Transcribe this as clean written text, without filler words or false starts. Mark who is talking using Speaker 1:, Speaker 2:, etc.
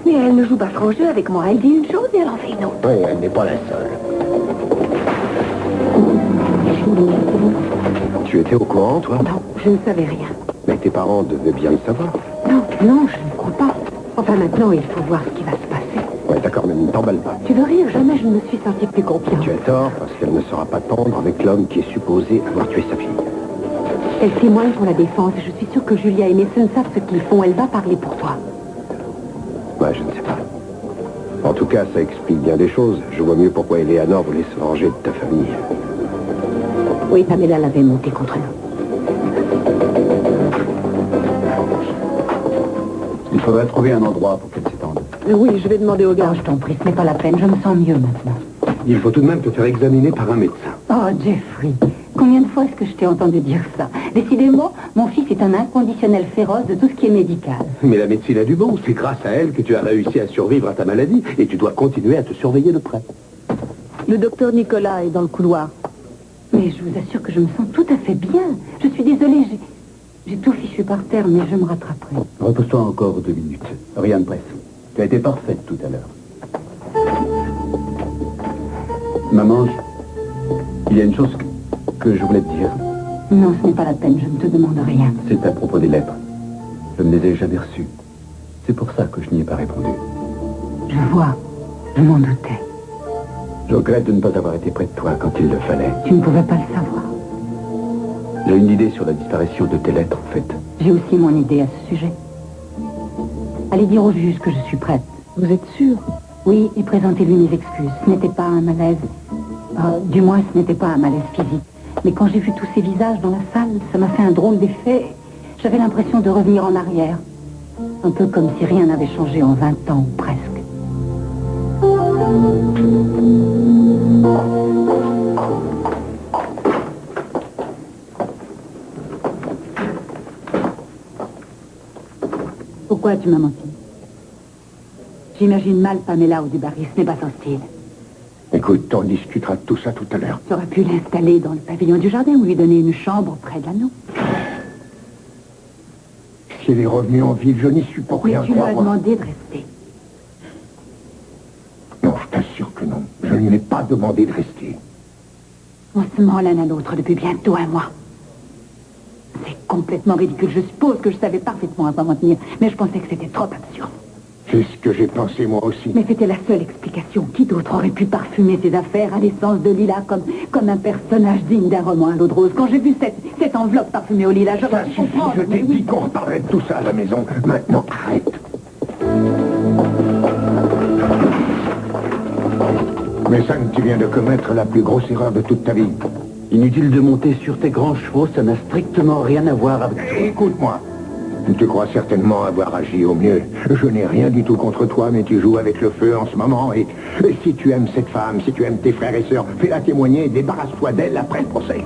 Speaker 1: Mais elle ne joue pas franc jeu avec moi. Elle dit une chose et elle en fait une autre.
Speaker 2: Oui, elle n'est pas la seule. Tu étais au courant, toi?
Speaker 1: Non, je ne savais rien.
Speaker 2: Mais tes parents devaient bien le savoir.
Speaker 1: Non, non, je ne crois pas. Enfin, maintenant, il faut voir ce qui va se passer.
Speaker 2: Ouais, d'accord, mais ne t'emballe pas.
Speaker 1: Tu veux rire? Jamais je ne me suis sentie plus confiante.
Speaker 2: Tu as tort, parce qu'elle ne sera pas tendre avec l'homme qui est supposé avoir tué sa fille.
Speaker 1: Elle témoigne pour la défense et je suis sûre que Julia et Mason savent ce qu'ils font. Elle va parler pour toi.
Speaker 2: Ouais, je ne sais pas. En tout cas, ça explique bien des choses. Je vois mieux pourquoi Eleanor voulait se venger de ta famille.
Speaker 1: Oui, Pamela l'avait monté contre nous.
Speaker 2: Il faudrait trouver un endroit pour qu'elle s'étende.
Speaker 1: Oui, je vais demander au gars. Oh, je t'en prie, ce n'est pas la peine. Je me sens mieux maintenant.
Speaker 2: Il faut tout de même te faire examiner par un médecin.
Speaker 1: Oh, Jeffrey, combien de fois est-ce que je t'ai entendu dire ça? Décidément, mon fils est un inconditionnel féroce de tout ce qui est médical.
Speaker 2: Mais la médecine a du bon. C'est grâce à elle que tu as réussi à survivre à ta maladie et tu dois continuer à te surveiller de près.
Speaker 1: Le docteur Nicolas est dans le couloir. Mais je vous assure que je me sens tout à fait bien. Je suis désolée, j'ai tout fichu par terre, mais je me rattraperai.
Speaker 2: Repose-toi encore 2 minutes. Rien de presse. Tu as été parfaite tout à l'heure. Maman, il y a une chose que je voulais te dire.
Speaker 1: Non, ce n'est pas la peine, je ne te demande rien.
Speaker 2: C'est à propos des lettres. Je ne les ai jamais reçues. C'est pour ça que je n'y ai pas répondu.
Speaker 1: Je vois, je m'en doutais.
Speaker 2: Je regrette de ne pas avoir été près de toi quand il le fallait.
Speaker 1: Tu ne pouvais pas le savoir.
Speaker 2: J'ai une idée sur la disparition de tes lettres, en fait.
Speaker 1: J'ai aussi mon idée à ce sujet. Allez dire au juge que je suis prête. Vous êtes sûr? Oui, et présentez-lui mes excuses. Ce n'était pas un malaise. Du moins, ce n'était pas un malaise physique. Mais quand j'ai vu tous ces visages dans la salle, ça m'a fait un drôle d'effet. J'avais l'impression de revenir en arrière. Un peu comme si rien n'avait changé en 20 ans, ou presque. Pourquoi tu m'as menti? J'imagine mal Pamela au Dubarry, ce n'est pas son style.
Speaker 2: Écoute, on discutera de tout ça tout à l'heure.
Speaker 1: Tu aurais pu l'installer dans le pavillon du jardin ou lui donner une chambre près de l'anneau.
Speaker 2: Si elle est revenue en ville, je n'y suis pour rien.
Speaker 1: Mais tu lui as demandé de rester.
Speaker 2: Non, je t'assure que non. Je ne lui ai pas demandé de rester.
Speaker 1: On se ment l'un à l'autre depuis bientôt 1 mois. C'est complètement ridicule. Je suppose que je savais parfaitement à quoi m'en tenir, mais je pensais que c'était trop absurde.
Speaker 2: C'est ce que j'ai pensé moi aussi.
Speaker 1: Mais c'était la seule explication. Qui d'autre aurait pu parfumer ses affaires à l'essence de lilas comme un personnage digne d'un roman à l'eau de rose? Quand j'ai vu cette enveloppe parfumée au lilas, j'aurais pu comprendre.
Speaker 2: Je t'ai dit qu'on reparlerait de tout ça à la maison. Maintenant, arrête. Mais ça, tu viens de commettre la plus grosse erreur de toute ta vie.
Speaker 3: Inutile de monter sur tes grands chevaux, ça n'a strictement rien à voir avec toi.
Speaker 2: Écoute-moi. Tu crois certainement avoir agi au mieux. Je n'ai rien du tout contre toi, mais tu joues avec le feu en ce moment. Et si tu aimes cette femme, si tu aimes tes frères et sœurs, fais-la témoigner et débarrasse-toi d'elle après le procès.